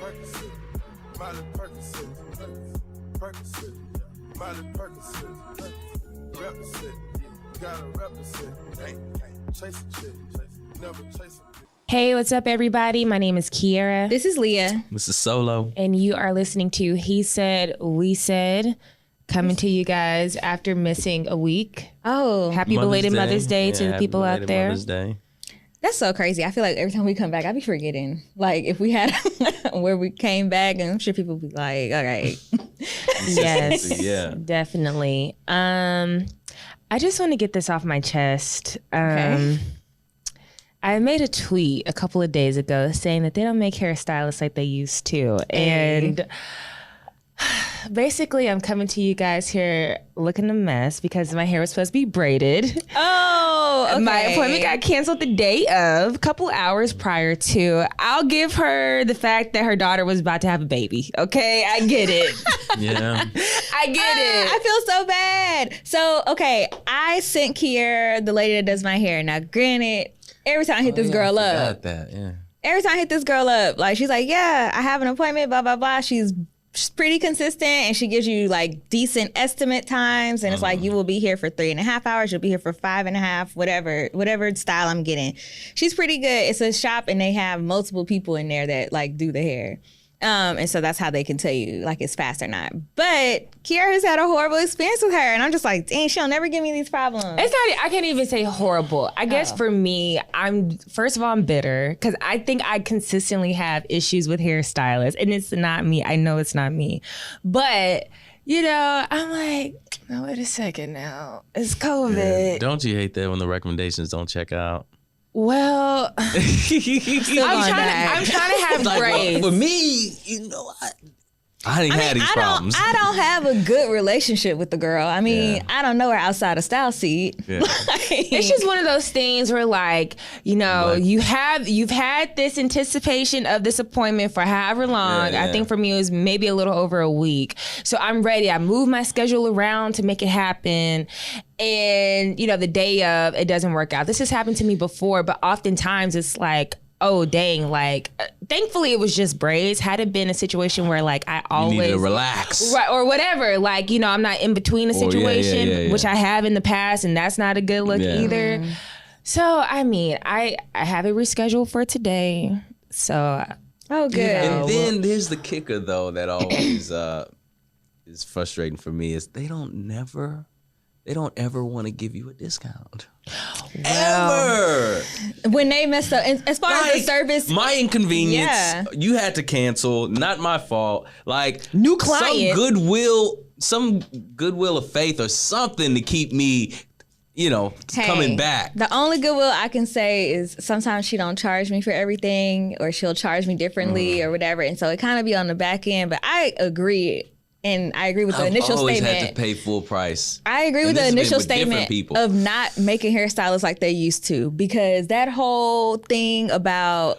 Percocet, Miley Percocet, Percocet, Miley Percocet, represent, gotta represent, chase a chick, never chase a chick. Hey, what's up, everybody? My name is Kiera. This is Leah. This is Solo. And you are listening to He Said, We Said, coming to you guys after missing a week. Oh, Happy belated Mother's Day to the people out there. Mother's Day. That's so crazy. I feel like every time we come back, I be forgetting. Like if we had where we came back, and I'm sure people be like, all right. Yes, yeah, definitely. I just want to get this off my chest. Okay. I made a tweet a couple of days ago saying that they don't make hairstylists like they used to. And basically, I'm coming to you guys here looking a mess because my hair was supposed to be braided. Oh, okay. My appointment got canceled the day of, a couple hours prior to. I'll give her the fact that her daughter was about to have a baby. Okay, I get it. Yeah. I get it. I feel so bad. So, okay, I sent Kier, the lady that does my hair. Now, granted, every time I hit this girl up. Every time I hit this girl up, like she's like, yeah, I have an appointment, blah, blah, blah. She's pretty consistent and she gives you like decent estimate times. And it's like, you will be here for 3.5 hours. You'll be here for 5.5, whatever style I'm getting. She's pretty good. It's a shop and they have multiple people in there that like do the hair. And so that's how they can tell you like it's fast or not. But Kiara has had a horrible experience with her. And I'm just like, dang, she'll never give me these problems. It's not, I can't even say horrible. I guess for me, first of all, I'm bitter because I think I consistently have issues with hairstylists and it's not me. I know it's not me. But, you know, I'm like, no, wait a second now. It's COVID. Yeah. Don't you hate that when the recommendations don't check out? Well, I'm trying to have like, grace. Well, for me, you know, I didn't have these problems. I don't have a good relationship with the girl. I mean, I don't know her outside of style seat. Yeah. It's just one of those things where, like, you know, you've had this anticipation of this appointment for however long. Yeah. I think for me it was maybe a little over a week. So I'm ready. I move my schedule around to make it happen. And, you know, the day of, it doesn't work out. This has happened to me before, but oftentimes it's like, oh, dang, like, thankfully it was just braids. Had it been a situation where, like, I always... You need to relax. Right, or whatever. Like, you know, I'm not in between a situation, which I have in the past, and that's not a good look either. So, I mean, I have it rescheduled for today. So... Oh, good. And then there's the kicker, though, that always is frustrating for me, is they don't ever want to give you a discount. Ever. When they mess up, and as far as the service, my inconvenience, you had to cancel, not my fault. Like new client, some goodwill of faith or something to keep me, you know, coming back. The only goodwill I can say is sometimes she don't charge me for everything, or she'll charge me differently or whatever, and so it kind of be on the back end. But I agree. And I agree with the initial statement. I've always had to pay full price. I agree with the initial statement of not making hairstylists like they used to, because that whole thing about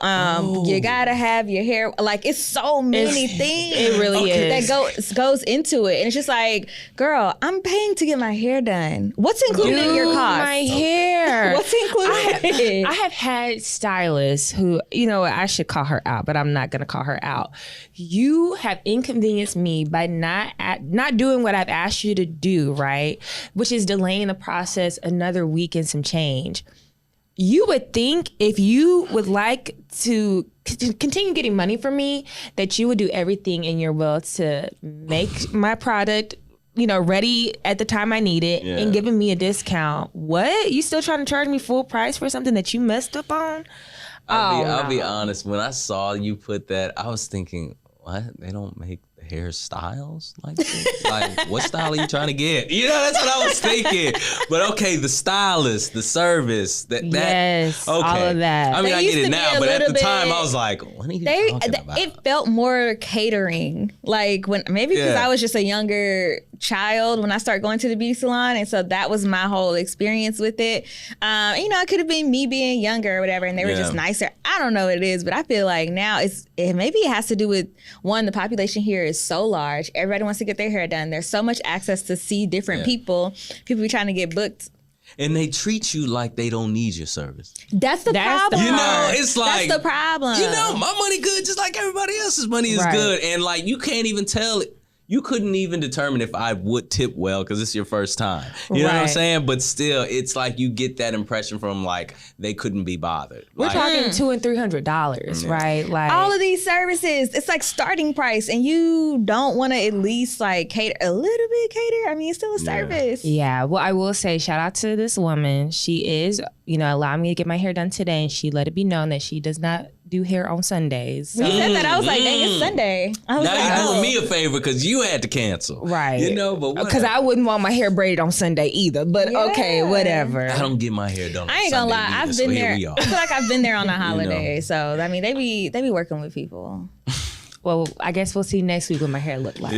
you gotta have your hair, like it's so many things. It really is. That goes into it. And it's just like, girl, I'm paying to get my hair done. What's included in your cost? My hair. What's included? I have had stylists who, you know, I should call her out, but I'm not gonna call her out. You have inconvenienced me by not doing what I've asked you to do, right? Which is delaying the process another week and some change. You would think if you would like to continue getting money from me, that you would do everything in your will to make my product, you know, ready at the time I need it and giving me a discount. What? You still trying to charge me full price for something that you messed up on? I'll be honest. When I saw you put that, I was thinking, what? They don't make hairstyles like this? Like, what style are you trying to get? You know, that's what I was thinking. But okay, the stylist, the service, yes, okay. All of that. I mean, I get it now, but at the time, I was like, what are you talking about? It felt more catering. Like maybe because I was just a younger child when I started going to the beauty salon, and so that was my whole experience with it. You know, it could have been me being younger or whatever, and they were just nicer. I don't know what it is, but I feel like now maybe it has to do with, one, the population here is so large. Everybody wants to get their hair done. There's so much access to see different people. People be trying to get booked And they treat you like they don't need your service. That's the problem. You know, it's like... That's the problem. You know, my money good just like everybody else's money is good. And like, you can't even tell it. You couldn't even determine if I would tip well because it's your first time. You know what I'm saying? But still, it's like you get that impression from like they couldn't be bothered. We're like, talking $200 and $300, right? Like all of these services, it's like starting price, and you don't want to at least like cater a little bit. I mean, it's still a service. Yeah. Well, I will say shout out to this woman. She is, allowing me to get my hair done today, and she let it be known that she does not do hair on Sundays. So. When you said that, I was like, dang, it's Sunday. I was now you're doing me a favor because you had to cancel. Right. You know, but because I wouldn't want my hair braided on Sunday either. But okay, whatever. I don't get my hair done on I ain't gonna lie. Sunday I've been there. I feel like I've been there on a holiday. So, I mean, they be working with people. Well, I guess we'll see next week what my hair look like.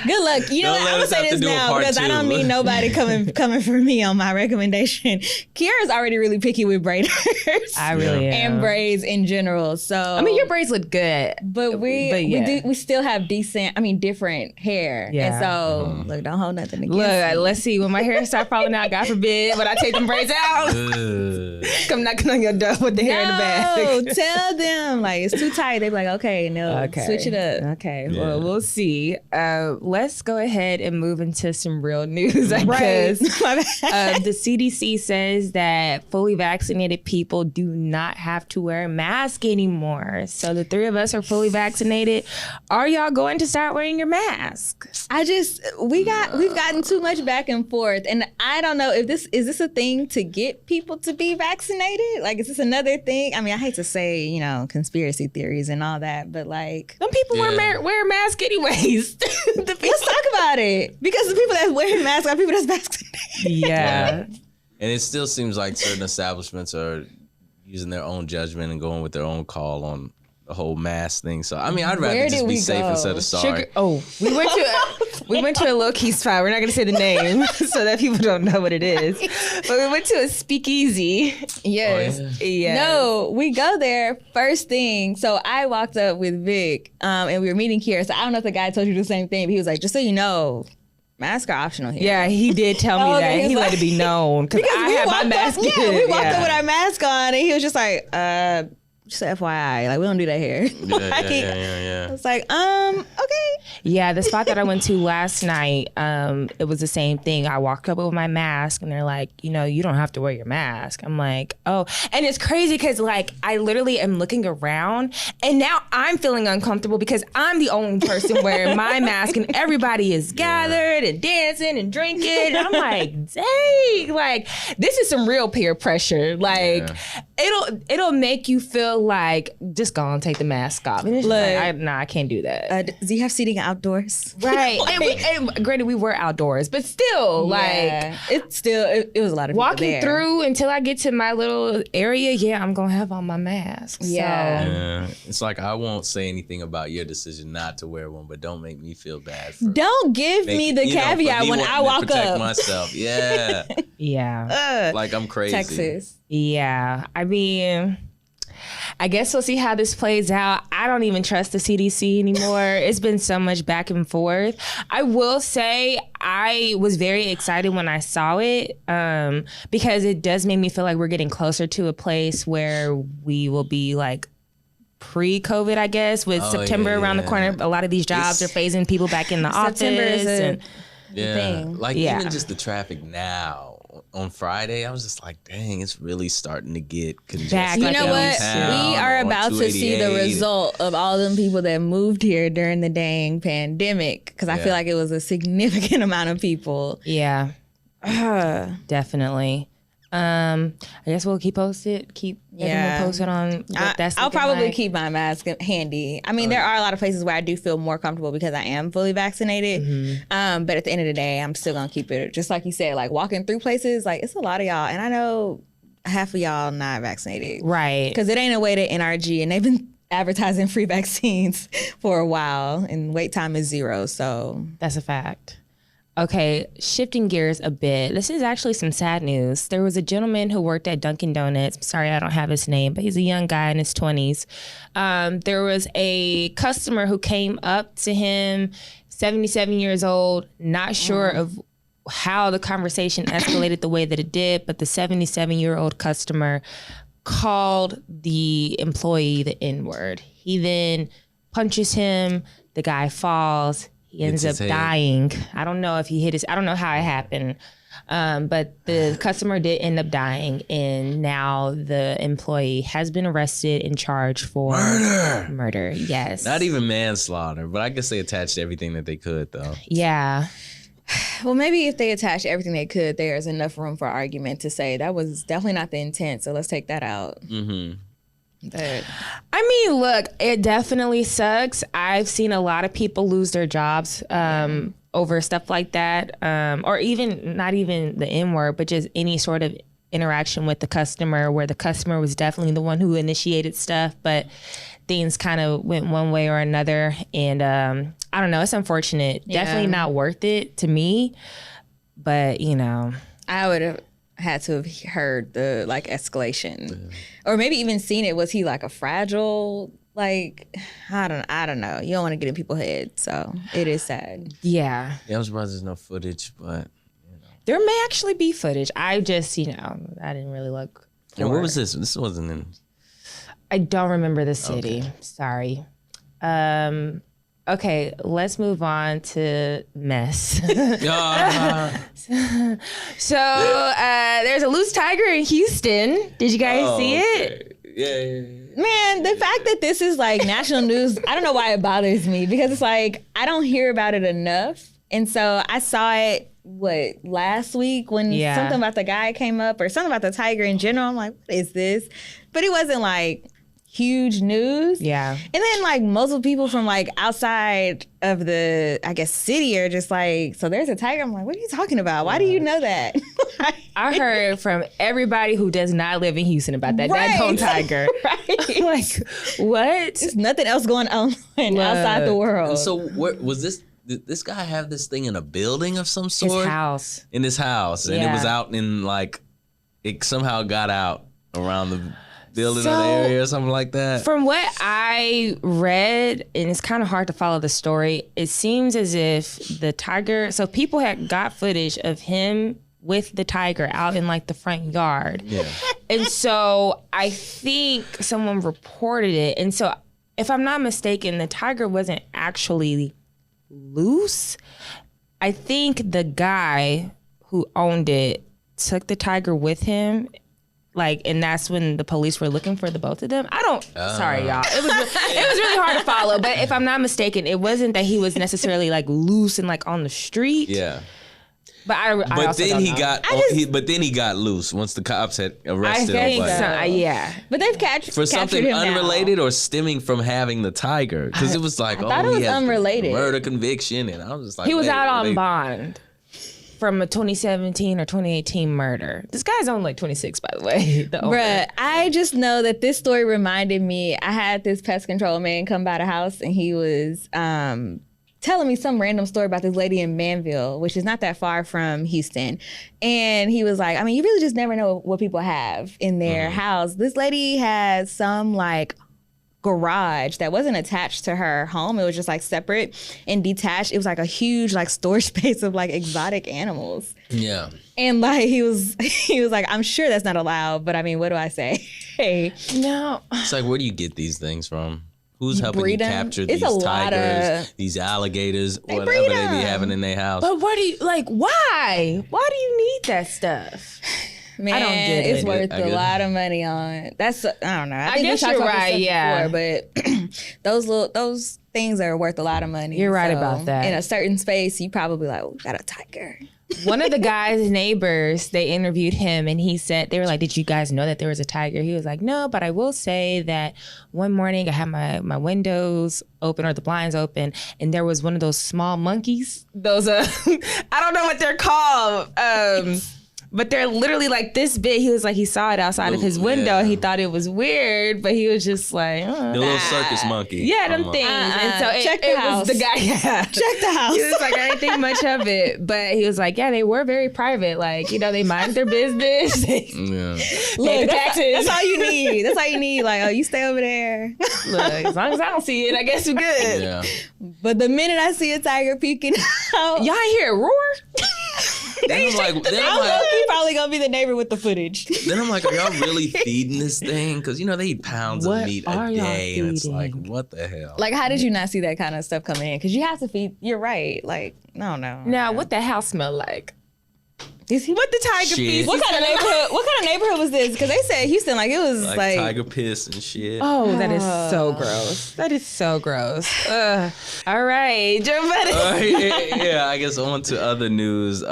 Good luck. You know what? I'm gonna say this now because I don't need nobody coming for me on my recommendation. Kiara's already really picky with braiders. I really am. And braids in general. So I mean, your braids look good, but we still have different hair. Yeah. And so look, don't hold nothing against me. Let's see when my hair start falling out. God forbid, when I take them braids out, come knocking on your door with the hair in the bag. No, tell them like it's too tight. They be like, okay, switch it up. Okay, well, we'll see. Let's go ahead and move into some real news, I guess. The CDC says that fully vaccinated people do not have to wear a mask anymore. So the three of us are fully vaccinated. Are y'all going to start wearing your mask? We've gotten too much back and forth, and I don't know if this is a thing to get people to be vaccinated. Like, is this another thing? I mean, I hate to say, conspiracy theories and all that, but like, some people wear a mask anyways. Let's talk about it, because the people that wear masks are people that's vaccinated. Yeah. And it still seems like certain establishments are using their own judgment and going with their own call on the whole mask thing. So I mean, I'd rather just be safe instead of sorry. We went to a low key spot. We're not gonna say the name so that people don't know what it is. But we went to a speakeasy. Yes. Oh, yeah. No, we go there first thing. So I walked up with Vic, and we were meeting here. So I don't know if the guy told you the same thing, but he was like, just so you know, masks are optional here. Yeah, he did tell me that. He let it be known because I had my mask. We walked up with our mask on, and he was just like, just FYI, like we don't do that here. Yeah. It's like, okay. Yeah, the spot that I went to last night, it was the same thing. I walked up with my mask and they're like, you don't have to wear your mask. I'm like, oh. And it's crazy because like I literally am looking around and now I'm feeling uncomfortable because I'm the only person wearing my mask and everybody is gathered and dancing and drinking. And I'm like, dang, like this is some real peer pressure. Like it'll make you feel like just go and take the mask off. And it's like, I can't do that. Do you have seating outdoors? Right. and granted, we were outdoors, but still, it was a lot of people walking there. through until I get to my little area. Yeah, I'm gonna have on my mask. Yeah. It's like I won't say anything about your decision not to wear one, but don't make me feel bad. Don't give me the caveat when I walk up. Myself. Yeah. Yeah. Like I'm crazy. Texas. Yeah. I mean, I guess we'll see how this plays out. I don't even trust the CDC anymore. It's been so much back and forth. I will say I was very excited when I saw it because it does make me feel like we're getting closer to a place where we will be like pre-COVID, I guess, with September around the corner. A lot of these jobs are phasing people back in the September office. is a thing. Like even just the traffic now. On Friday, I was just like, dang, it's really starting to get congested. You know what? We are about to see the result of all them people that moved here during the dang pandemic, because I feel like it was a significant amount of people. Yeah, definitely. I guess we'll keep posted. Everyone posted on what that's I'll probably like. keep my mask handy. I mean, there are a lot of places where I do feel more comfortable because I am fully vaccinated. Mm-hmm. But at the end of the day, I'm still gonna keep it. Just like you said, like walking through places, like it's a lot of y'all, and I know half of y'all not vaccinated, right? Because it ain't a way to NRG, and they've been advertising free vaccines for a while, and wait time is 0. So that's a fact. Okay, shifting gears a bit. This is actually some sad news. There was a gentleman who worked at Dunkin Donuts. Sorry, I don't have his name, but he's a young guy in his 20s. There was a customer who came up to him, 77 years old, not sure of how the conversation escalated the way that it did, but the 77-year-old customer called the employee the N-word. He then punches him. The guy falls. He ends up dying. I don't know if he hit his, I don't know how it happened. But the customer did end up dying, and now the employee has been arrested and charged for murder. Yes. Not even manslaughter, but I guess they attached everything that they could, though. Yeah. Well, maybe if they attached everything they could, there's enough room for argument to say that was definitely not the intent, so let's take that out. Mm-hmm. But I mean, look, it definitely sucks. I've seen a lot of people lose their jobs over stuff like that, or even not even the N-word, but just any sort of interaction with the customer where the customer was definitely the one who initiated stuff, but things kind of went one way or another. And I don't know, it's unfortunate. Yeah. Definitely not worth it to me, but you know. I would have had to have heard the like escalation or maybe even seen it. Was he like a fragile, like, I don't know. You don't want to get in people's heads, so it is sad. Yeah. Yeah, I'm surprised there's no footage, but you know. There may actually be footage. I just, you know, I didn't really look. And what was this? This wasn't in. I don't remember the city. Okay. Sorry. Okay, let's move on to mess. So there's a loose tiger in Houston. Did you guys see it? Yeah. Man, the fact that this is like national news, I don't know why it bothers me, because it's like I don't hear about it enough. And so I saw it, last week when something about the guy came up or something about the tiger in general. I'm like, what is this? But it wasn't like huge news. Yeah. And then like multiple people from like outside of the, I guess, city are just like, so there's a tiger. I'm like, what are you talking about? Why do you know that? I heard from everybody who does not live in Houston about that daggone tiger. Right. Like, what? There's nothing else going on outside the world. And so what was this? Did this guy have this thing in a building of some sort? His house. In his house. And it was out in like, it somehow got out around the building or the area or something like that. From what I read, and it's kind of hard to follow the story, it seems as if the tiger, so people had got footage of him with the tiger out in like the front yard. Yeah. And so I think someone reported it. And so if I'm not mistaken, the tiger wasn't actually loose. I think the guy who owned it took the tiger with him. Like, and that's when the police were looking for the both of them. Sorry, y'all. It was really hard to follow. But if I'm not mistaken, it wasn't that he was necessarily like loose and like on the street. Yeah. But I also then don't know. But then he got loose once the cops had arrested him. Yeah. But they've captured for something him unrelated now. or stemming from having the tiger, because it was like, I thought it was he has unrelated. Murder conviction, and I was just like, he was out on bond from a 2017 or 2018 murder. This guy's only like 26, by the way. Bruh, I just know that this story reminded me, I had this pest control man come by the house, and he was telling me some random story about this lady in Manville, which is not that far from Houston. And he was like, I mean, you really just never know what people have in their house. This lady had some like garage that wasn't attached to her home. It was just like separate and detached. It was like a huge like storage space of like exotic animals. Yeah. And like he was like, I'm sure that's not allowed, but I mean, what do I say? Hey. No. It's like, where do you get these things from? Who's helping you capture these tigers, these alligators, whatever they be having in their house? But what do you, like, why? Why do you need that stuff? Man, I don't get it's it. worth a lot of money on. That's, I don't know. I guess you're right, yeah. Before, but those things are worth a lot of money. You're right about that. In a certain space, you probably like, we got a tiger. One of the guy's neighbors, they interviewed him, and he said, they were like, did you guys know that there was a tiger? He was like, no, but I will say that one morning I had my windows open or the blinds open, and there was one of those small monkeys. Those, I don't know what they're called. But they're literally like this big. He was like, he saw it outside of his window. He thought it was weird, but he was just like, the little circus monkey. Yeah, them things. And so it was the guy. Yeah. Check the house. He was like, I didn't think much of it. But he was like, yeah, they were very private. Like, you know, they mind their business. Look, that's all you need. That's all you need. Like, oh, you stay over there. Look, as long as I don't see it, I guess we're good. Yeah. But the minute I see a tiger peeking out. Y'all hear it roar? then I'm like, He probably gonna be the neighbor with the footage. then I'm like, are y'all really feeding this thing? Because they eat pounds of meat a day, and it's like, what the hell? Like, how did you not see that kind of stuff coming in? Because you have to feed. You're right. Like, no. Now, what the house smell like? What the tiger Shit. piece? What kind of neighborhood? What kind of neighborhood was this? Because they said Houston, like it was like tiger piss and shit. Oh, that is so gross. That is so gross. All right, Joe Budden. Yeah, I guess on to other news.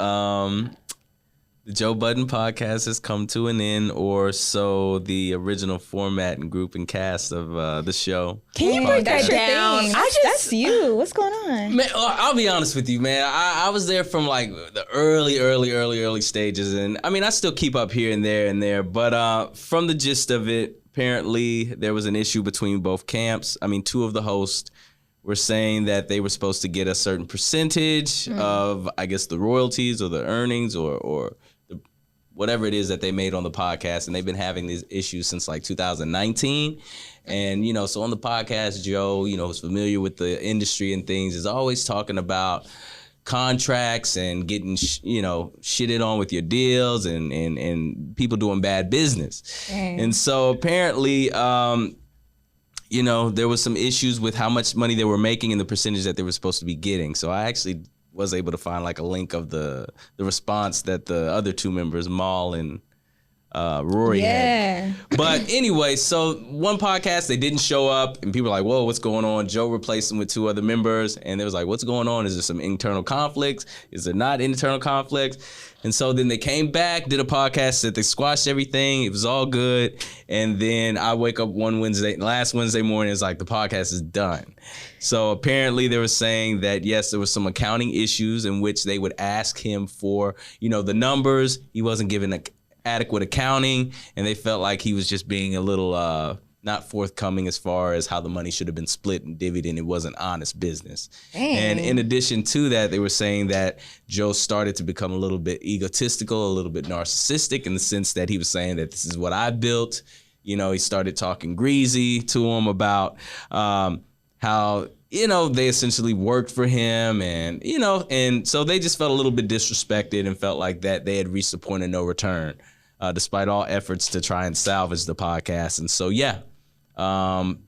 The Joe Budden podcast has come to an end, or so the original format and group and cast of the show. Can you break that down? That's you. What's going on? Man, I'll be honest with you, man. I was there from like the early stages, and I mean, I still keep up here and there, but from the gist of it, apparently there was an issue between both camps. I mean, two of the hosts were saying that they were supposed to get a certain percentage of, I guess, the royalties or the earnings or whatever it is that they made on the podcast, and they've been having these issues since like 2019. And, so on the podcast, Joe, is familiar with the industry and things, is always talking about contracts and getting, shitted on with your deals and people doing bad business. Dang. And so apparently, there was some issues with how much money they were making and the percentage that they were supposed to be getting. So I actually was able to find like a link of the response that the other two members, Mal and Rory had. But anyway, so one podcast, they didn't show up and people were like, whoa, what's going on? Joe replaced them with two other members and they was like, what's going on? Is there some internal conflicts? Is there not internal conflicts? And so then they came back, did a podcast, said they squashed everything. It was all good. And then I wake up last Wednesday morning, it's like the podcast is done. So apparently they were saying that, yes, there was some accounting issues in which they would ask him for, the numbers. He wasn't given adequate accounting, and they felt like he was just being a little not forthcoming as far as how the money should have been split and divvied, and it wasn't honest business. Dang. And in addition to that, they were saying that Joe started to become a little bit egotistical, a little bit narcissistic, in the sense that he was saying that this is what I built. He started talking greasy to him about how, they essentially worked for him and, and so they just felt a little bit disrespected and felt like that they had reached the point of no return, despite all efforts to try and salvage the podcast. And so,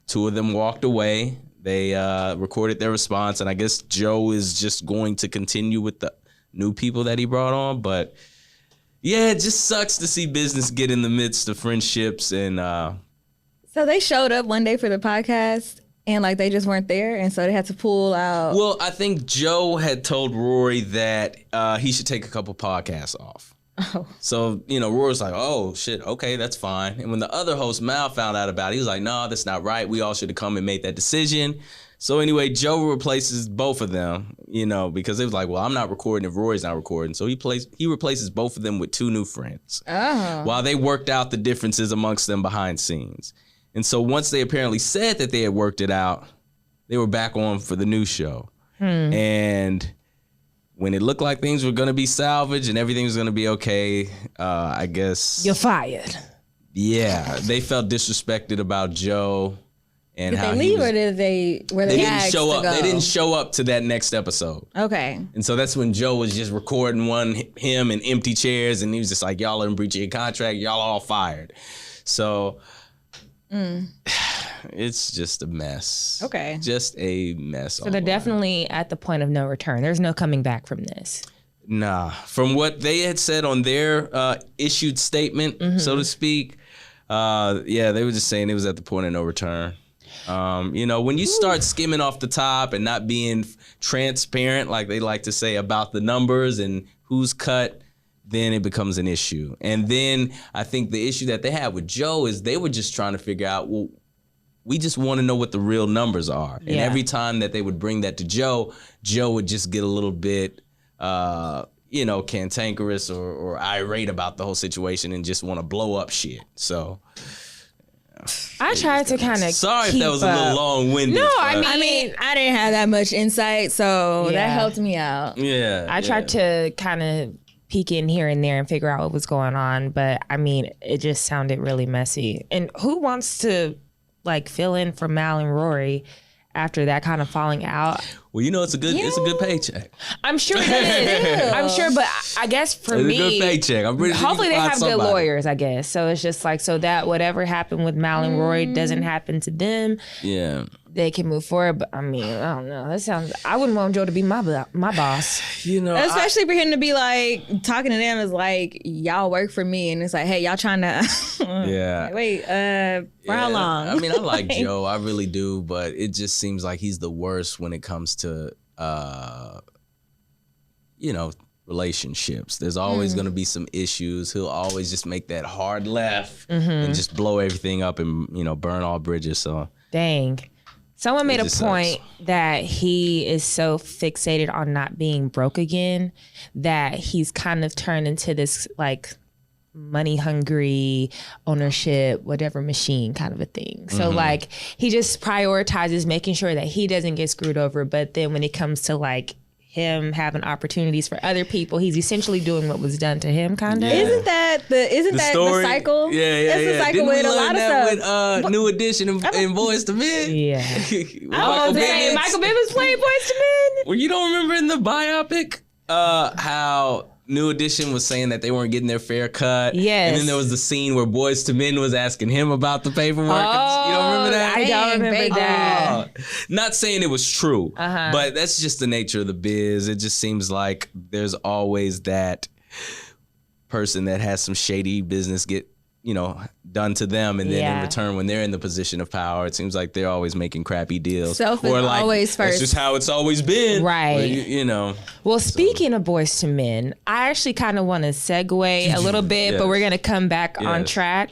two of them walked away. They recorded their response, and I guess Joe is just going to continue with the new people that he brought on. But yeah, it just sucks to see business get in the midst of friendships. And so they showed up one day for the podcast and like they just weren't there, and so they had to pull out. Well, I think Joe had told Rory that he should take a couple podcasts off. Oh. So, Rory's like, oh, shit, okay, that's fine. And when the other host, Mal, found out about it, he was like, no, that's not right. We all should have come and made that decision. So anyway, Joe replaces both of them, because it was like, well, I'm not recording if Rory's not recording. So he replaces both of them with two new friends while they worked out the differences amongst them behind scenes. And so once they apparently said that they had worked it out, they were back on for the new show. And when it looked like things were going to be salvaged and everything was going to be okay, I guess... You're fired. Yeah, they felt disrespected about Joe and did how they leave or did they... They didn't show up. They didn't show up to that next episode. Okay. And so that's when Joe was just recording him in empty chairs, and he was just like, y'all are in breach of your contract. Y'all all fired. So... It's just a mess. Okay. Just a mess. So they're definitely at the point of no return. There's no coming back from this. Nah. From what they had said on their issued statement, so to speak, they were just saying it was at the point of no return. When you start skimming off the top and not being transparent, like they like to say, about the numbers and who's cut, then it becomes an issue. And then I think the issue that they had with Joe is they were just trying to figure out, well, we just want to know what the real numbers are. And every time that they would bring that to Joe, Joe would just get a little bit, cantankerous or irate about the whole situation and just want to blow up shit. So I tried to kind of sorry if that was a little long-winded. No, I mean, I didn't have that much insight, so that helped me out. Yeah. I tried to kind of peek in here and there and figure out what was going on, but I mean, it just sounded really messy. And who wants to fill in for Mal and Rory after that kind of falling out. Well, it's a good paycheck. I'm sure it is. I'm sure, but I guess for me, it's a good paycheck. I'm pretty sure hopefully they have good lawyers, I guess. So it's just like, so that whatever happened with Mal and Roy doesn't happen to them. Yeah. They can move forward, but I mean, I don't know. I wouldn't want Joe to be my boss. Especially for him to be like talking to them is like, y'all work for me, and it's like, hey, y'all trying to wait, for how long? I mean, I like Joe, I really do, but it just seems like he's the worst when it comes to relationships. There's always going to be some issues. He'll always just make that hard left and just blow everything up and burn all bridges. So dang. Someone made a point that he is so fixated on not being broke again that he's kind of turned into this like money hungry ownership, whatever machine kind of a thing. So like he just prioritizes making sure that he doesn't get screwed over. But then when it comes to like him having opportunities for other people, he's essentially doing what was done to him, kind of. Yeah. Isn't that the cycle? Yeah. It's the cycle with a lot of stuff. With New Edition and Boyz II Men. Yeah. Michael Bivins played Boyz II Men. Well, you don't remember in the biopic how New Edition was saying that they weren't getting their fair cut. Yes. And then there was the scene where Boyz II Men was asking him about the paperwork. You don't remember that? I don't remember that. Not saying it was true, but that's just the nature of the biz. It just seems like there's always that person that has some shady business get done to them, and then in return, when they're in the position of power, it seems like they're always making crappy deals. Self is always first. That's just how it's always been, right? Well, speaking of Boyz II Men, I actually kind of want to segue a little bit, but we're gonna come back on track.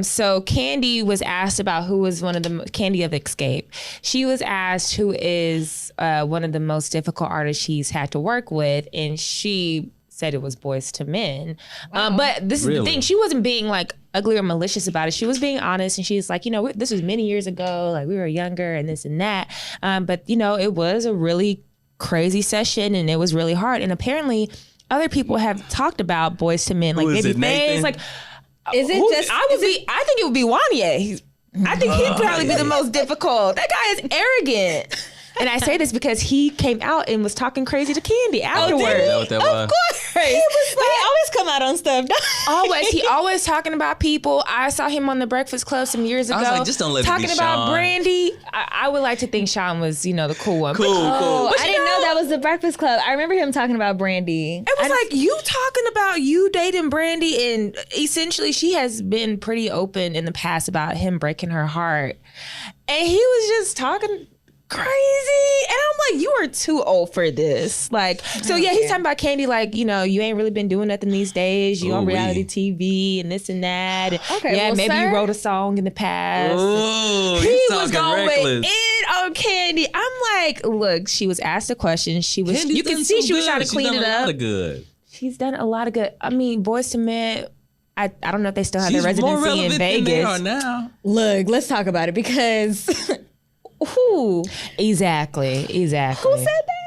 So Candy was asked about who was one of the Candy of Xscape. She was asked who is one of the most difficult artists she's had to work with, and she said it was Boyz II Men. But this is the thing. She wasn't being like ugly or malicious about it. She was being honest, and she's like, this was many years ago. Like we were younger and this and that. But it was a really crazy session and it was really hard. And apparently other people have talked about Boyz II Men, like Babyface. Like, I think it would be Wanye. I think he'd probably be the most difficult. That guy is arrogant. And I say this because he came out and was talking crazy to Candy afterwards. Is that what that was? Of course. He was like, he always come out on stuff. Always. He always talking about people. I saw him on the Breakfast Club some years ago. I was like, just don't let talking it be about Sean. Brandy. I would like to think Sean was, the cool one. Cool. I didn't know that was the Breakfast Club. I remember him talking about Brandy. It was like you talking about you dating Brandy, and essentially she has been pretty open in the past about him breaking her heart. And he was just talking crazy, and I'm like, you are too old for this. Like, so yeah, he's talking about Candy, like, you ain't really been doing nothing these days. You on reality TV and this and that. And maybe you wrote a song in the past. He was going in on Candy. I'm like, look, she was asked a question. You can see she was trying to clean it up. She's done a lot of good. I mean, Boyz II Men. I don't know if they still have their residency in Vegas. They are now. Look, let's talk about it because. Who? Exactly. Who said that?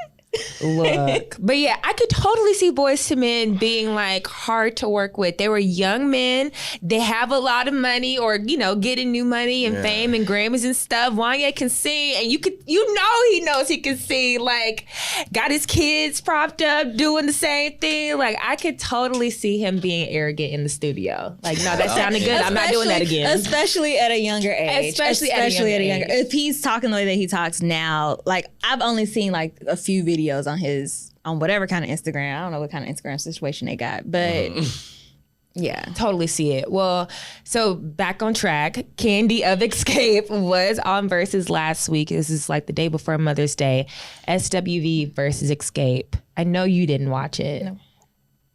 Look. But yeah, I could totally see Boyz II Men being like hard to work with. They were young men. They have a lot of money, or, getting new money and fame and Grammys and stuff. Wanye can sing, and he knows he can sing. Like, got his kids propped up doing the same thing. Like, I could totally see him being arrogant in the studio. Like, no, that sounded good. I'm not doing that again. Especially at a younger age. Especially at a younger age. If he's talking the way that he talks now, like, I've only seen like a few videos on whatever kind of Instagram. I don't know what kind of Instagram situation they got, but yeah. Totally see it. Well, so back on track, Candy of Xscape was on Versus last week. This is like the day before Mother's Day. SWV versus Xscape. I know you didn't watch it. No.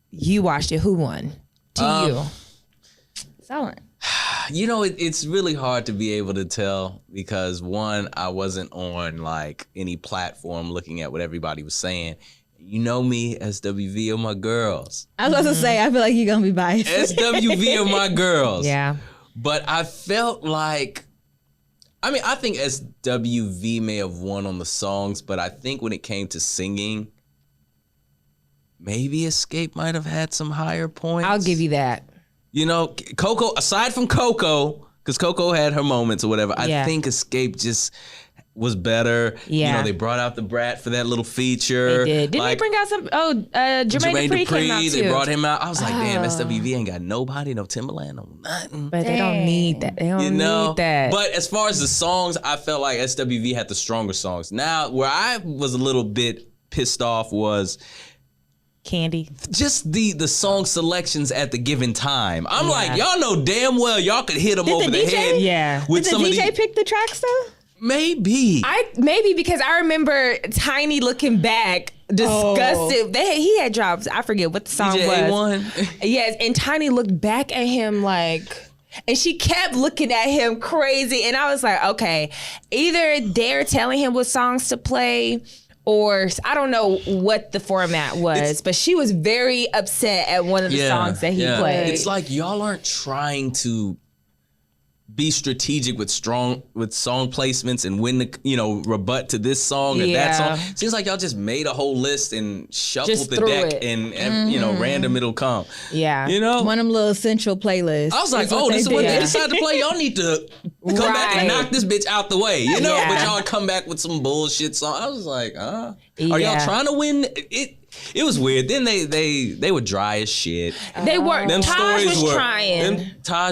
You watched it. Who won? You. Someone. It's really hard to be able to tell because, one, I wasn't on like any platform looking at what everybody was saying. Me, SWV are my girls. I was about to say, I feel like you're going to be biased. SWV are my girls. Yeah. But I felt like, I think SWV may have won on the songs, but I think when it came to singing, maybe Xscape might have had some higher points. I'll give you that. Coco, aside from Coco, because Coco had her moments or whatever, I think Xscape just was better. Yeah. You know, they brought out the Brat for that little feature. They did. Didn't they bring out some? Jermaine Dupri came out too. They brought him out. I was like, damn, SWV ain't got nobody, no Timberland, no nothing. But they don't need that. They don't need that. But as far as the songs, I felt like SWV had the stronger songs. Now, where I was a little bit pissed off was Candy. Just the song selections at the given time. I'm like, y'all know damn well y'all could hit them over the head. Yeah. Did the DJ pick the tracks though? Maybe because I remember Tiny looking back disgusted. He had drops. I forget what the song was. Yes, and Tiny looked back at him like, and she kept looking at him crazy. And I was like, okay, either they're telling him what songs to play, or I don't know what the format was, but she was very upset at one of the songs that he played. It's like y'all aren't trying to be strategic with song placements and when to rebut to this song or that song. Seems like y'all just made a whole list and shuffled the deck and random it'll come. Yeah. You know? One of them little essential playlists. I was like, this is what they decided to play. Y'all need to come back and knock this bitch out the way. You know? But y'all come back with some bullshit song. I was like, are y'all trying to win? It was weird. Then they were dry as shit. They were. Taj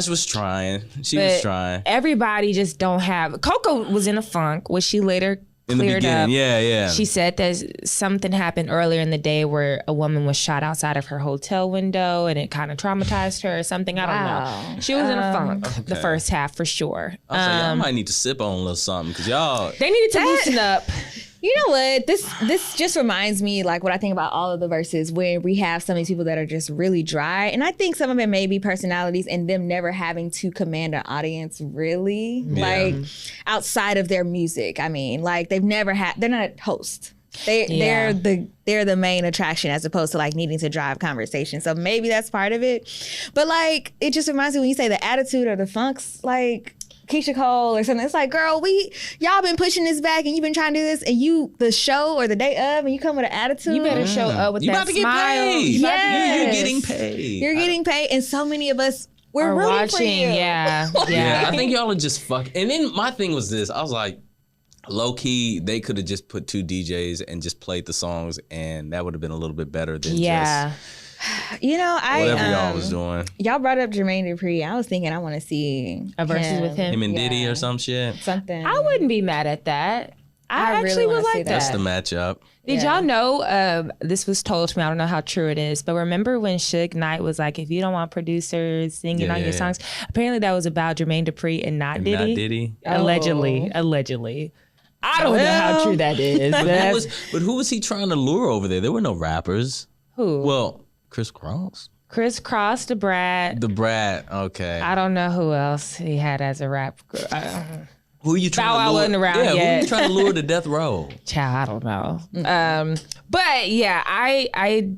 was trying. She was trying. Everybody just don't have. Coco was in a funk, which she later cleared up. Yeah. She said that something happened earlier in the day where a woman was shot outside of her hotel window and it kind of traumatized her or something. I don't know. She was in a funk the first half for sure. I was like, y'all might need to sip on a little something because y'all. They needed to loosen up. You know what? This just reminds me like what I think about all of the verses where we have some of these people that are just really dry. And I think some of it may be personalities and them never having to command an audience really. Like outside of their music. I mean, like they're not a host. They're the main attraction as opposed to like needing to drive conversation. So maybe that's part of it. But like it just reminds me when you say the attitude or the funks, like Keisha Cole or something. It's like, girl, y'all been pushing this back and you've been trying to do this and the show or the day of and you come with an attitude. You better show up with you that about to smile. Get paid. Yes. You're getting paid. You're getting paid and so many of us we're rooting watching. For you. Yeah. I think y'all are just fuck. And then my thing was this. I was like, low key, they could have just put 2 DJs and just played the songs and that would have been a little bit better than just you know, whatever y'all was doing. Y'all brought up Jermaine Dupri. I was thinking I want to see a versus with him. Him and Diddy or some shit. Something. I wouldn't be mad at that. I actually really would like that. That's the matchup. Did y'all know, this was told to me, I don't know how true it is, but remember when Suge Knight was like, if you don't want producers singing on your songs, apparently that was about Jermaine Dupri and not Diddy. Allegedly. I don't know how true that is. But who was he trying to lure over there? There were no rappers. Who? Well, Chris Cross, the Brat. The Brat, okay. I don't know who else he had as a rap. Who are you trying to lure? Bowwow wasn't around yet. Who are you trying to lure to death row? Child, I don't know. But yeah, I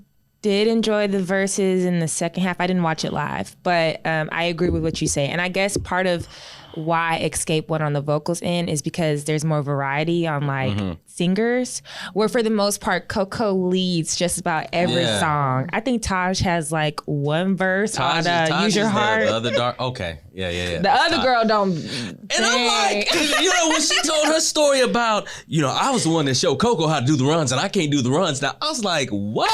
did enjoy the verses in the second half. I didn't watch it live, but I agree with what you say. And I guess part of why Xscape went on the vocals end is because there's more variety on like singers, where for the most part Coco leads just about every song. I think Taj has like one verse on Use Your Heart. The other dark. Okay, yeah. The other girl don't. And I'm like, when she told her story about, I was the one that showed Coco how to do the runs, and I can't do the runs. Now I was like, what?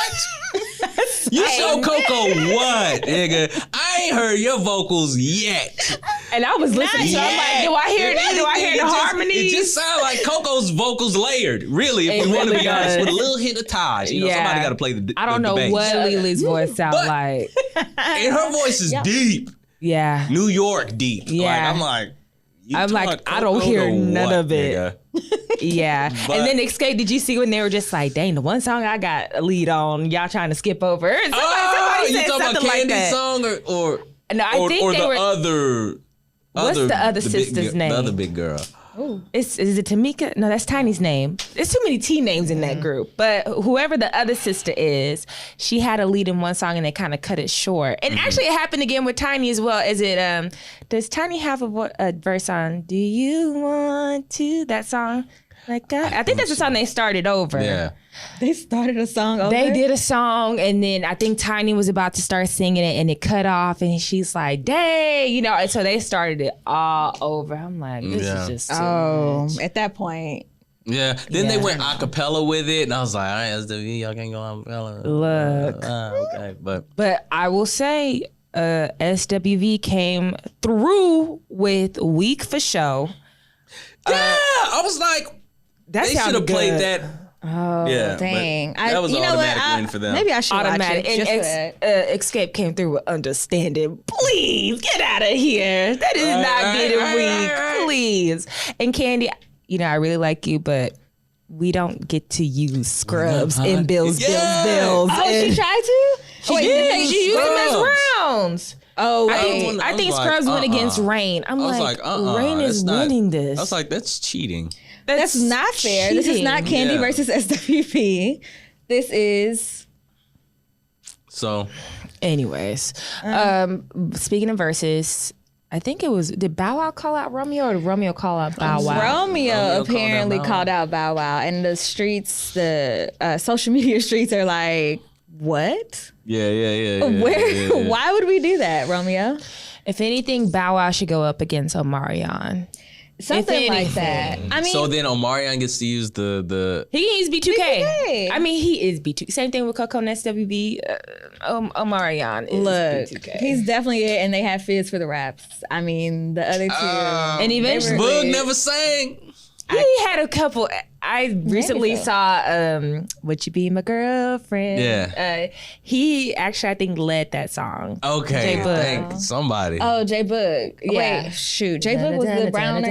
You show Coco what, nigga? I ain't heard your vocals yet. And I was listening to it. I'm like, do I hear the harmonies? It just sounds like Coco's vocals layered, really, if we want to be honest, with a little hit of Taj. Somebody got to play the bass. I don't know what Lily's voice sounds like. And her voice is deep. Yeah. New York deep. Yeah. I'm like, I don't hear none of it. Nigga? Yeah. And then Xscape, did you see when they were just like, dang, the one song I got a lead on, y'all trying to skip over? Somebody you said talking about something Candy's like that. song or no, I think they were. Other. What's the other sister's name? The other big girl. Ooh. Is it Tamika? No, that's Tiny's name. There's too many T names in that group. But whoever the other sister is, she had a lead in one song and they kind of cut it short. And actually it happened again with Tiny as well. Is it, does Tiny have a verse on Do You Want To, that song? Like that. I think that's the song they started over. Yeah. They started a song over? They did a song, and then I think Tiny was about to start singing it, and it cut off, and she's like, dang, you know, and so they started it all over. I'm like, this is just too much. At that point. Yeah. Then they went a cappella with it, and I was like, all right, SWV, y'all can't go a cappella. Look. Okay, But I will say, SWV came through with Weak for Show. yeah, I was like, That they should have sounded played good. that. Oh, Yeah, dang. but that was an automatic win for them. Maybe I should Automatic. watch it just for And that. Xscape came through with Understanding. Please get out of here. That is not getting weak. Please. And Candy, you know, I really like you, but we don't get to use scrubs in Bills. Oh, she tried to? She used them as rounds. Oh, I think Scrubs went against Rain. I'm I was like, like, Rain is winning this. I was like, that's cheating. That's not fair. This is not Candy Yeah. versus SWP. This is. So, anyways, speaking of verses, I think it was, did Bow Wow call out Romeo or did Romeo call out Bow Wow? Romeo apparently called out Bow Wow, and the streets, the social media streets are like, what? Yeah. Where? Why would we do that, Romeo? If anything, Bow Wow should go up against Omarion. Something like that. I mean, so then Omarion gets to use the. He can use B2K. B2K. I mean, he is B2K. Same thing with Coco and SWB. Omarion is look, B2K. he's definitely it, and they have Fizz for the raps. I mean, the other two. And eventually, Boog never sang. He had a couple. I recently saw "Would You Be My Girlfriend." Yeah. He actually, I think, led that song. Okay, J Boog. thank somebody. Oh, J Boog. Yeah. Wait, shoot. J Boog was the brown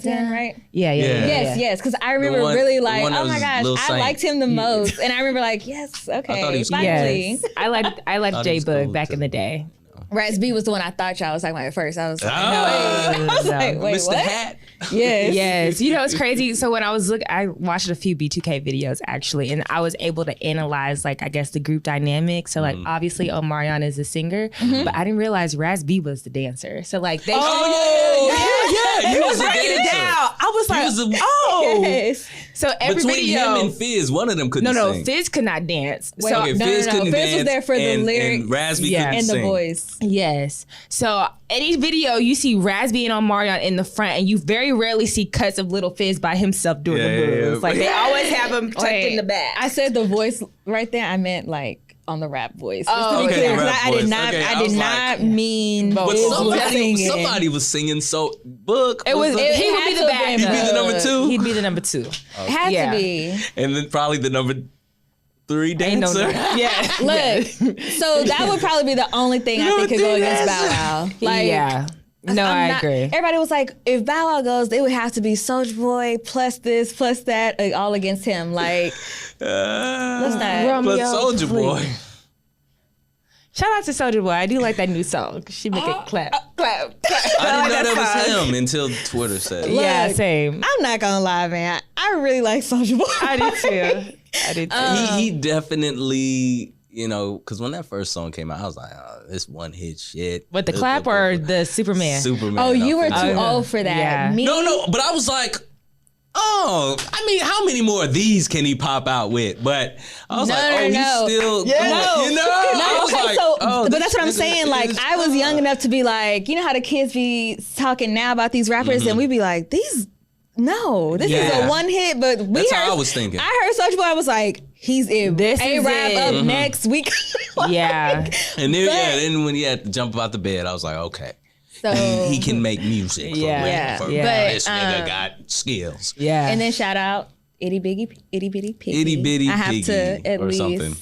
skin, right? Yeah. Yes, because I remember one- really the like, one that oh my was gosh, Lil I Saint. liked him the most, and I remember like, yes, okay, I thought he was cool. finally. Yes. I liked Thought he J was Boog cool, back too. in the day. Raz B was the one I thought y'all was talking about at first. I was like, Ah. no, wait. I was like, wait, Mr. what? Hat. Yes. Yes, you know it's crazy. So when I was I watched a few B2K videos actually, and I was able to analyze like I guess the group dynamic. So like obviously Omarion is the singer, but I didn't realize Raz B was the dancer. So like they Yeah. He was the breaking it dancer. down. I was like, He was the- oh. Yes. So every Between video, him and Fizz, one of them couldn't no, sing. Fizz could not dance. Wait, So Okay, no, Fizz no. couldn't Fizz was dance, there for the and lyrics Razby Yeah. couldn't and the sing. voice. yes. So any video you see Razby and Omarion in the front, and you very rarely see cuts of Little Fizz by himself doing Yeah, the yeah, moves. yeah. Like they always have him tucked Wait, in the back. I said the voice right there. I meant like on the rap voice. Oh, Just to be okay, clear, the 'cause rap I did voice. not. Okay, I I did was not like- mean. But Fizz was singing. somebody was singing so Book. It was. the- He would had be to the have been backup. He'd be the number two? He'd be the number two. Had Yeah. to be. and then probably the number 3 Ain't no. dancer. Yeah. Look, so that would probably be the only thing I think could go against Bow Wow. Like, yeah. No, I agree. Everybody was like, if Bow Wow goes, it would have to be Soulja Boy plus this, plus that, like, all against him. Like, let's not. Romeo, But Soldier Boy. please. Shout out to Soulja Boy. I do like that new song. She make it clap, clap, clap. I didn't know like that song. was him until Twitter said it. Yeah, Look, same. I'm not gonna lie, man. I really like Soulja Boy. I did too. I did too. He definitely, you know, because when that first song came out, I was like, oh, this one hit shit. What, the clap or the Superman? Superman? Oh, you were too I- old for that. Yeah. Me, No, but I was like, oh, I mean, how many more of these can he pop out with? But I was No, like, no, oh, no. he's still, No. you know? I was okay, like, so, oh, but this that's what I'm nigga saying. Like, is- I was young enough to be like, you know how the kids be talking now about these rappers, and we be like, these. No, this is Yeah. a one hit, but we That's heard, how I was thinking. I heard Soulja Boy, I was like, he's it. This is A-Rap it. up next week. Yeah. And then, But- then when he had to jump out the bed, I was like, okay. So, He can make music. For Yeah. real. Yeah. For Yeah. real. This nigga got skills. Yeah. and then shout out Itty Bitty Piggy. Itty bitty I have piggy to at or least. something.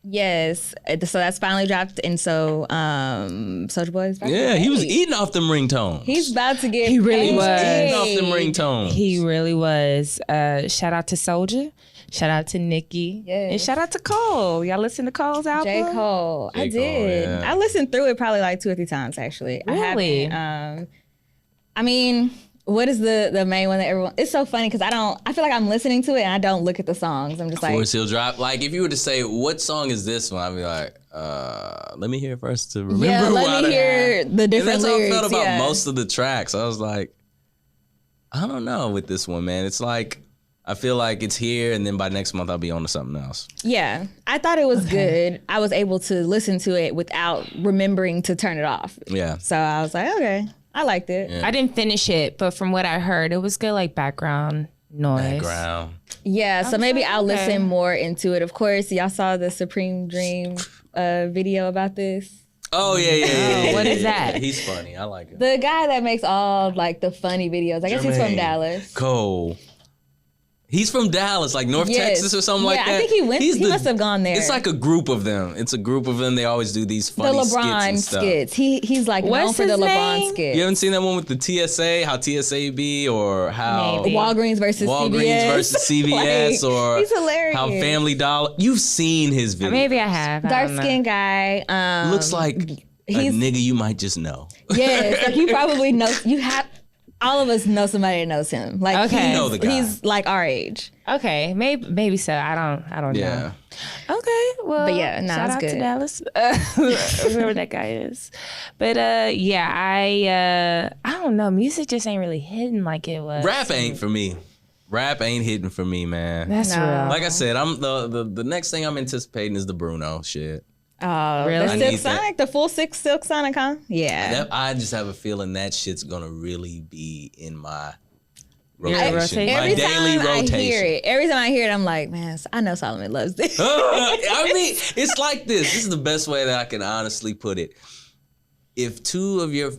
Yes, so that's finally dropped, and so Soulja Boy is back. Yeah, he was Hey. eating off them ringtones. He's about to get. He really paid. was. eating off them ringtones. He really was. Shout out to Soulja. Shout out to Nicki. Yes. And shout out to Cole. Y'all listen to Cole's album? J. Cole. I J. Cole, did. yeah. I listened through it probably like 2 or 3 times actually. Really? I haven't. I mean, what is the main one that everyone? It's so funny because I feel like I'm listening to it and I don't look at the songs. I'm just like, Force Hill Drop. Like, if you were to say, what song is this one? I'd be like, let me hear it first to remember. yeah, let what me I- hear the And different that's how I lyrics. felt about yeah. most of the tracks. I was like, I don't know with this one, man. It's like, I feel like it's here, and then by next month I'll be on to something else. Yeah, I thought it was good. I was able to listen to it without remembering to turn it off. Yeah. So I was like, okay, I liked it. I didn't finish it, but from what I heard, it was good, like background noise. Yeah, so maybe like, I'll okay. listen more into it. Of course, y'all saw the Supreme Dream video about this. Oh, yeah. What is that? He's funny. I like him. The guy that makes all like the funny videos. I guess he's from Jermaine Dallas. Cole. He's from Dallas, like North Texas or something like that. Yeah, I think he went. He must have gone there. It's like a group of them. It's a group of them. They always do these funny LeBron skits and stuff. skits. He's like known What's for the his LeBron name? skits. You haven't seen that one with the TSA, how TSA be, or how Maybe. Walgreens versus CVS. CVS, Like, or he's hilarious. how Family Dollar. You've seen his video. Maybe I have. I Dark don't know. skinned guy. Looks like a nigga you might just know. Yes, like you probably know. You have. All of us know somebody that knows him. Like Okay. he's, know the guy. he's like our age. Okay, maybe so. I don't Yeah. know. Okay, well, But yeah, no, shout it's out good. to Dallas, whoever that guy is. But yeah, I don't know. Music just ain't really hitting like it was. Rap ain't for me. Rap ain't hitting for me, man. That's No. real. Like I said, I'm the next thing I'm anticipating is the Bruno shit. Oh, Really? the I Silk need that. Sonic, the full Silk Sonic, huh? Yeah. I just have a feeling that shit's gonna really be in my Your rotation. rotation? My Every daily time rotation. I hear it, I'm like, man, I know Solomon loves this. I mean, it's like this. This is the best way that I can honestly put it. If two of your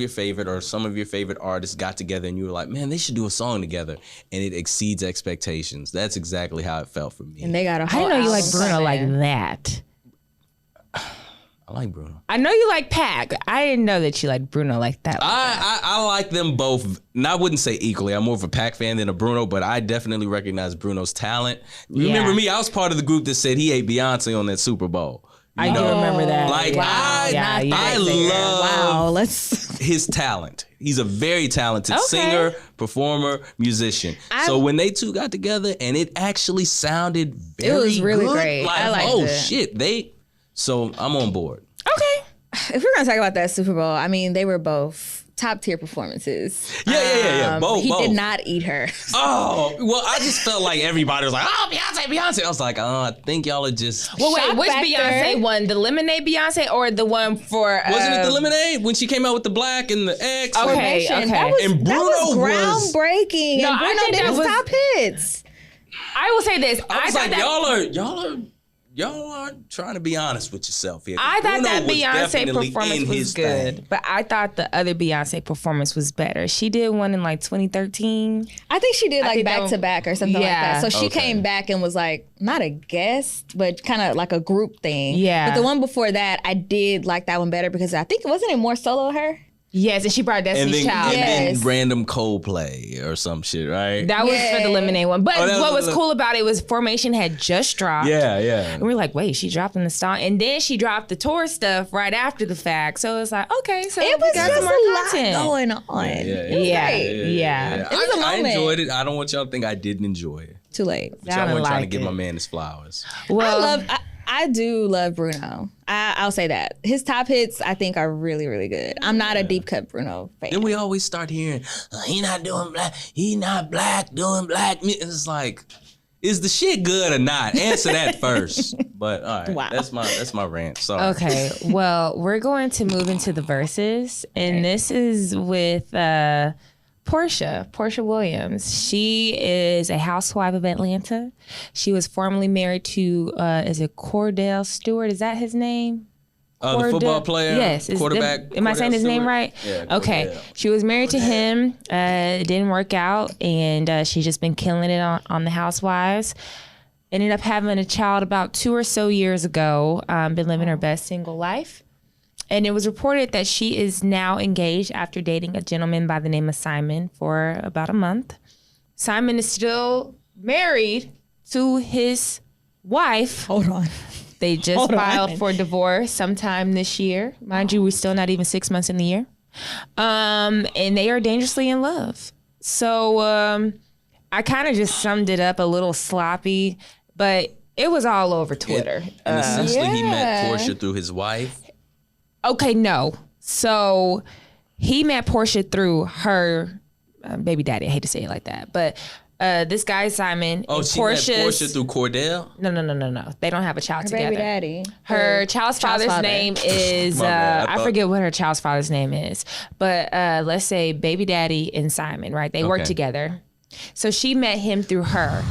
favorite or some of your favorite artists got together and you were like, man, they should do a song together, and it exceeds expectations. That's exactly how it felt for me. And they got a I whole didn't know you like album Bruno coming. like that. I like Bruno. I know you like Pac. I didn't know that you like Bruno like that. I like them both, and I wouldn't say equally. I'm more of a Pac fan than a Bruno, but I definitely recognize Bruno's talent. Remember me? I was part of the group that said he ate Beyonce on that Super Bowl. I do remember that. Like, I love Wow, let's. his talent. He's a very talented Okay. singer, performer, musician. So when they two got together and it actually sounded very was really good, great. like, I liked oh it. shit, so I'm on board. Okay. If we're gonna talk about that Super Bowl, I mean, they were both top tier performances. Yeah. Both. He did not eat her. Oh, well, I just felt like everybody was like, oh, Beyonce. I was like, I think y'all are just. Well, wait, Shock which factor. Beyonce one? The Lemonade Beyonce or the one for? Wasn't it the Lemonade when she came out with the black and the X? Okay. Formation. That was, And Bruno that was was- groundbreaking. No, and I Bruno think did that his was- top hits. I will say this. I was thought like, that y'all are trying to be honest with yourself here. I thought Bruno that was Beyonce definitely performance in was his good, thing. but I thought the other Beyonce performance was better. She did one in like 2013. I think she did like think back that- to back or something Yeah. like that. So she Okay. came back and was like not a guest, but kind of like a group thing. Yeah. But the one before that, I did like that one better because I think wasn't it more solo her? Yes, and she brought Destiny's Child. Yeah. and Yes. then random Coldplay or some shit, right? That was for the Yeah. Lemonade one. But Oh, that what was was the- cool about it was Formation had just dropped. yeah. And we were like, wait, she dropped in the song. And then she dropped the tour stuff right after the fact. So it was like, okay, so It we was got just some more a lot content. going on. Yeah. It was Yeah. great. Yeah. It was a I moment. enjoyed it. I don't want y'all to think I didn't enjoy it. Too late. But y'all Sounded weren't trying to like give it. my man his flowers. Well, I do love Bruno. I'll say that. His top hits, I think, are really, really good. I'm not a deep cut Bruno fan. Then we always start hearing, he not doing black, he not black, doing black. It's like, is the shit good or not? Answer that first. But all right, Wow. that's my rant. Sorry. okay. Well, we're going to move into the verses. And this is with Porsha Williams. She is a housewife of Atlanta. She was formerly married to, is it Cordell Stewart? Is that his name? The football player, Yes. quarterback. Am I saying his name Stewart? right? Yeah. Okay. Cordell. She was married to him. It didn't work out. And she's just been killing it on the Housewives. Ended up having a child about 2 or so years ago. Been living her best single life. And it was reported that she is now engaged after dating a gentleman by the name of Simon for about a month. Simon is still married to his wife. Hold on. They just Hold filed on. for divorce sometime this year. Mind you, we're still not even 6 months in the year. And they are dangerously in love. So I kind of just summed it up a little sloppy, but it was all over Twitter. And essentially, he met Yeah. Porsha through his wife. Okay, no. So he met Porsha through her baby daddy. I hate to say it like that, but This guy Simon. Oh, and she met Porsha through Cordell? No. They don't have a child together. Baby daddy. Her child's father's name is I forget what her child's father's name is, but let's say baby daddy and Simon, right? They work together. So she met him through her,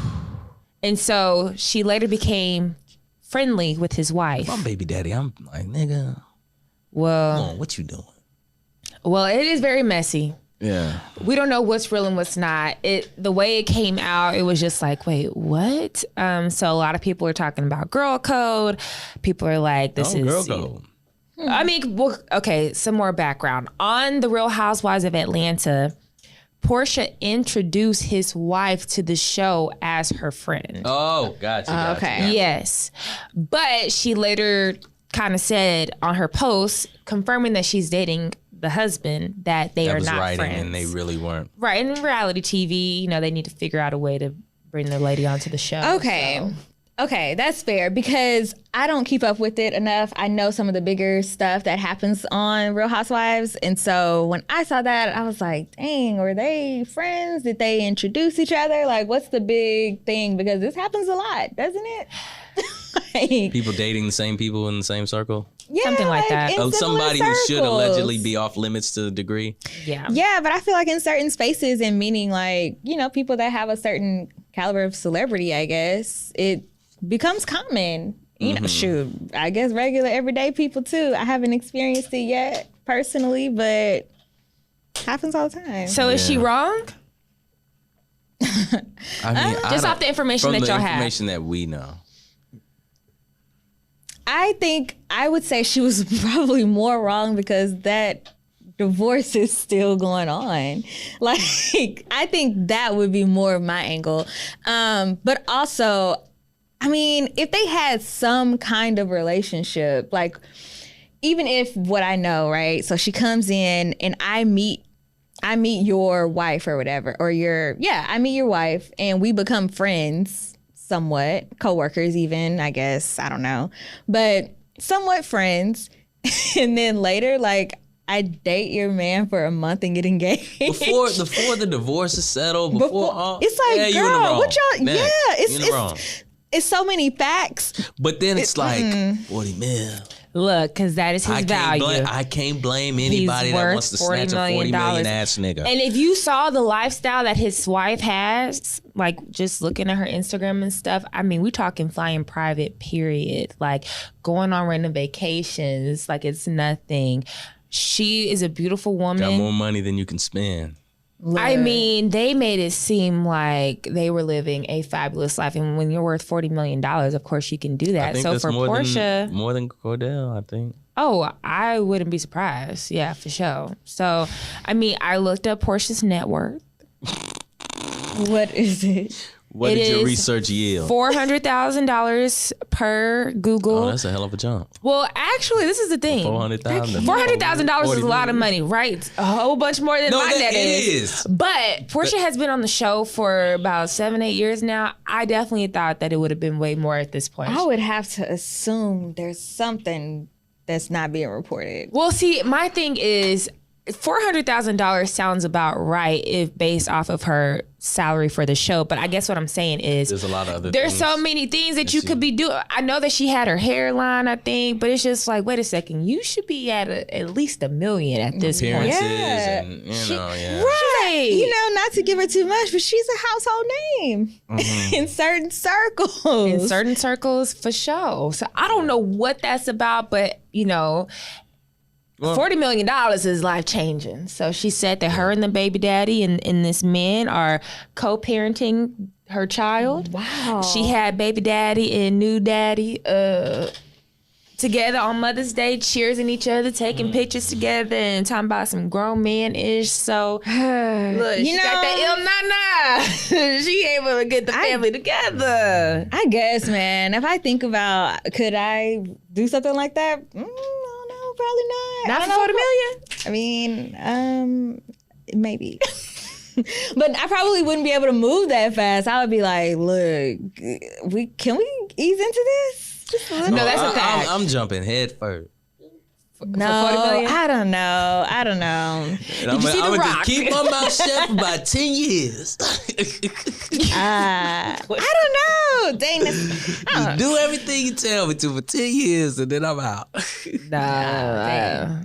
and so she later became friendly with his wife. My baby daddy, I'm like, nigga. Well, come on, what you doing? Well, it is very messy. Yeah. We don't know what's real and what's not. The way it came out, it was just like, wait, what? So a lot of people are talking about girl code. People are like, this is girl code. I mean, well, okay, some more background. On The Real Housewives of Atlanta, Porsha introduced his wife to the show as her friend. Oh, gotcha. Okay. Yes. But she later kind of said on her post, confirming that she's dating the husband, that they are not friends. And they really weren't. Right. And in reality TV, they need to figure out a way to bring the lady onto the show. Okay. So. Okay, that's fair because I don't keep up with it enough. I know some of the bigger stuff that happens on Real Housewives. And so when I saw that, I was like, dang, were they friends? Did they introduce each other? Like, what's the big thing? Because this happens a lot, doesn't it? Like, people dating the same people in the same circle? Yeah, something like that. In somebody similar who should circles. allegedly be off limits to a degree. Yeah. Yeah, but I feel like in certain spaces and meaning like, people that have a certain caliber of celebrity, I guess, it becomes common. Shoot, I guess regular everyday people too. I haven't experienced it yet personally, but happens all the time. So is she wrong? I mean, just off the information that y'all have. From the information that we know. I think I would say she was probably more wrong because that divorce is still going on. Like, I think that would be more of my angle. But also, I mean, if they had some kind of relationship, like, even if what I know, right? So she comes in and I meet your wife or whatever, or I meet your wife and we become friends. Somewhat, co-workers even, I guess, I don't know. But somewhat friends. And then later, like, I date your man for a month and get engaged. Before the divorce is settled, it's like, girl, what y'all, it's so many facts. But then it's like, 40 mil. Look, because that is his value. I can't blame anybody that wants to snatch a $40 million ass nigga. And if you saw the lifestyle that his wife has, like just looking at her Instagram and stuff, I mean, we talking flying private, period. Like going on random vacations, like it's nothing. She is a beautiful woman. Got more money than you can spend. I mean, they made it seem like they were living a fabulous life. And when you're worth $40 million, of course you can do that. I think so that's for Porsha, more than Cordell, I think. Oh, I wouldn't be surprised. Yeah, for sure. So, I mean, I looked up Porsha's net worth. What is it? What did your research yield? $400,000 per Google. Oh, that's a hell of a jump. Well, actually, this is the thing. $400,000. $400,000 is a lot of money, right? A whole bunch more than my net is. But Porsha has been on the show for about 7-8 years now. I definitely thought that it would have been way more at this point. I would have to assume there's something that's not being reported. Well, see, my thing is $400,000 sounds about right if based off of her salary for the show. But I guess what I'm saying is there's a lot of other there's things so many things that you could be doing. I know that she had her hairline, I think, but it's just like, wait a second, you should be at least $1 million at this point. Yeah. And, yeah. Right. Not to give her too much, but she's a household name in certain circles. In certain circles, for sure. So I don't know what that's about, but $40 million is life changing. So she said that her and the baby daddy and this man are co-parenting her child. Wow. She had baby daddy and new daddy together on Mother's Day, cheersing each other, taking pictures together, and talking about some grown man-ish. So look, she got that nana. She able to get the family together. I guess, man. If I think about, could I do something like that? Probably not. Not for $40 million? I mean, maybe. But I probably wouldn't be able to move that fast. I would be like, look, can we ease into this? No, that's a fact. I'm jumping head first. No, for 40 million? I don't know. And Did you see The I'm Rock? just keep my mouth shut for about 10 years. I don't know. Dang, Just do everything you tell me to for 10 years and then I'm out. Nah,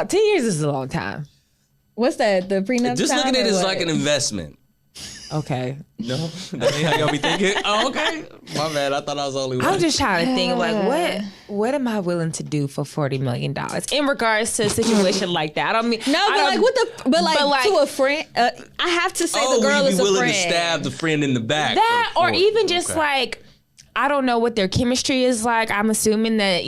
10 years is a long time. what's that? The prenup? Just look time at it or as what? like an investment. Okay. No? That ain't how y'all be thinking? Oh, okay. My bad. I thought I was the only one. I'm just trying to think, like, what am I willing to do for $40 million in regards to a situation like that? I don't mean No, I but don't- like what the but like to a friend. I have to say the girl you'd is be a willing friend. to stab the friend in the back. that, or for- even just okay. like, I don't know what their chemistry is like. I'm assuming that,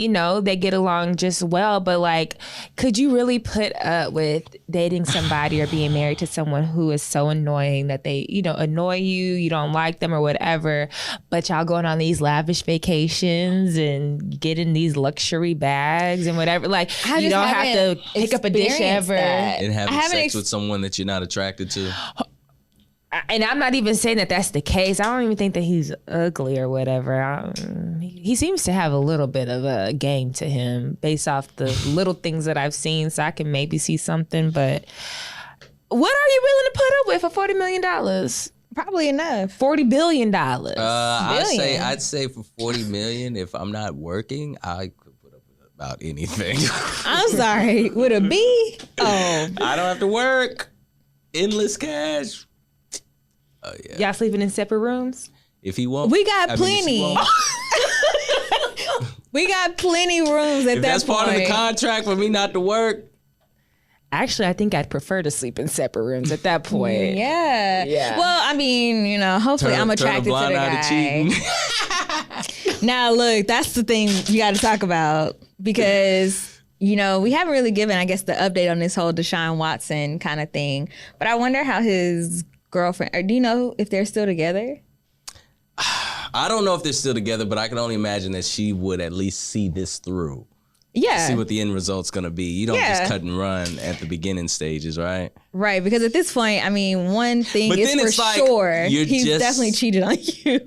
they get along just well, but like, could you really put up with dating somebody or being married to someone who is so annoying that they, annoy you don't like them or whatever, but y'all going on these lavish vacations and getting these luxury bags and whatever. Like, I you just don't have haven't to pick up a dish experienced ever. that. And having I haven't sex with someone that you're not attracted to. And I'm not even saying that that's the case. I don't even think that he's ugly or whatever. He seems to have a little bit of a game to him based off the little things that I've seen. So I can maybe see something. But what are you willing to put up with for $40 million? Probably enough. $40 billion. I'd say for $40 million, if I'm not working, I could put up with about anything. I'm sorry. Would a B? Oh, I don't have to work. Endless cash. Oh yeah. Y'all sleeping in separate rooms? If he won't, we got I mean, if she plenty. won't- We got plenty rooms at If that that's point. part of the contract for me not to work, Actually, I think I'd prefer to sleep in separate rooms at that point. Yeah. Well, I mean, hopefully I'm attracted to the blind eye to guy. cheating. Now, look, that's the thing you got to talk about because, we haven't really given, I guess, the update on this whole Deshaun Watson kind of thing. But I wonder how his girlfriend, or do you know if they're still together? I don't know if they're still together, but I can only imagine that she would at least see this through. Yeah. See what the end result's gonna be. You don't Yeah. just cut and run at the beginning stages, right? Right, because at this point, I mean, one thing But is then for it's like, sure, you're he's just- definitely cheated on you.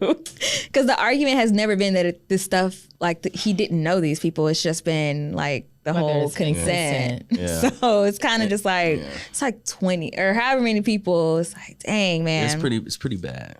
Because the argument has never been that this stuff, like he didn't know these people. It's just been like the Whether whole it's consent. Yeah. So it's kind of just like it's like 20 or however many people. It's like, dang man, It's pretty bad.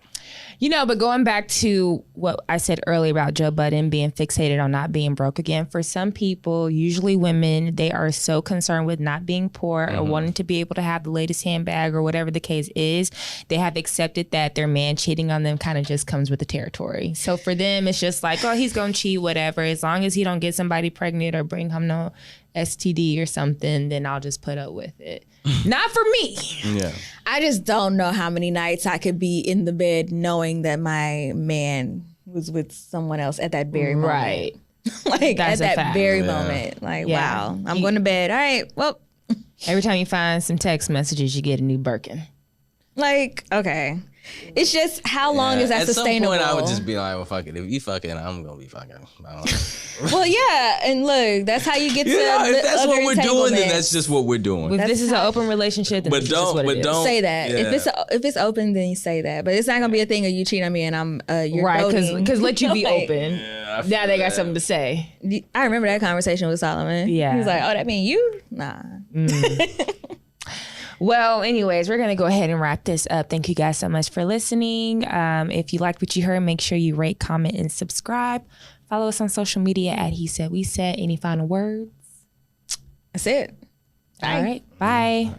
But going back to what I said earlier about Joe Budden being fixated on not being broke again, for some people, usually women, they are so concerned with not being poor or wanting to be able to have the latest handbag or whatever the case is, they have accepted that their man cheating on them kind of just comes with the territory. So for them, it's just like, oh, he's going to cheat, whatever. As long as he don't get somebody pregnant or bring home no STD or something, then I'll just put up with it. Not for me. Yeah. I just don't know how many nights I could be in the bed knowing that my man was with someone else at that very moment. Right. Like That's a at that fact. very Yeah. moment. Like, Yeah. wow, I'm going to bed. All right, well, Every time you find some text messages, you get a new Birkin. like, okay. It's just how long is that At sustainable? some point, I would just be like, well, fuck it. If you fucking, I'm gonna be fucking. I don't know. Well, yeah, and look, that's how you get to If that's other what we're doing, then entanglements. that's just what we're doing. If this is an open relationship, then But this is just don't- what but it is. don't- Say that. Yeah. If it's open, then you say that. But it's not gonna be a thing of you cheat on me and I'm you're Right, doting. because let you be Like, open. I Now they got feel something to say. I remember that conversation with Solomon. Yeah. He was like, "Oh, that mean you? Nah." Well, anyways, we're going to go ahead and wrap this up. Thank you guys so much for listening. If you liked what you heard, make sure you rate, comment, and subscribe. Follow us on social media at He Said, We Said. Any final words? That's it. All right. Bye.